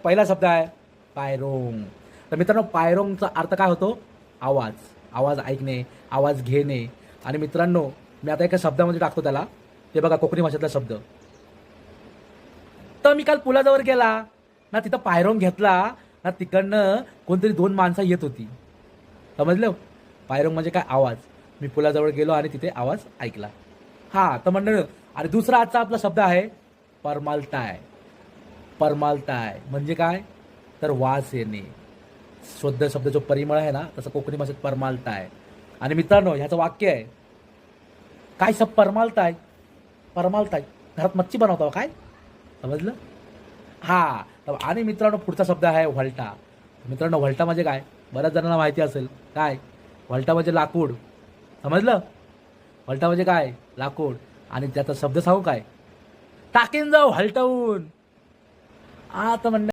पहिला शब्द आहे पायरोंग. तर मित्रांनो, पायरोंगचा अर्थ काय होतो? आवाज. आवाज ऐकणे, आवाज घेणे. आणि मित्रांनो, मी आता एका शब्दामध्ये टाकतो त्याला. ते बघा, कोकणी भाषेतला शब्द. तर मी काल पुलाजवळ गेला ना, तिथं पायरोंग घेतला ना, तिकडनं कोणतरी दोन माणसं येत होती. समजलं? पायरोंग म्हणजे काय? आवाज. मी पुलाजवळ गेलो आणि तिथे आवाज ऐकला. हा, तर मंडळ. आणि दुसरा आजचा आपला शब्द आहे परमालताय. परमालताय म्हणजे काय? तर वास येणे. शुद्ध शब्द जो परिमळ आहे ना, तसं कोकणी भाषेत परमालताय. आणि मित्रांनो, ह्याचं वाक्य आहे, काय सब परमालताय? परमालताय घरात मच्छी बनवतो काय? समजलं? हा. आणि मित्रांनो, पुढचा शब्द आहे व्हल्टा. मित्रांनो, व्हल्टा म्हणजे काय? बऱ्याच जणांना माहिती असेल. काय? व्हल्टा म्हणजे लाकूड. समजलं? व्हल्टा म्हणजे काय? लाकूड. आणि त्याचा शब्द सांगू काय? टाकीन जाऊ हलटवून. आता म्हणणं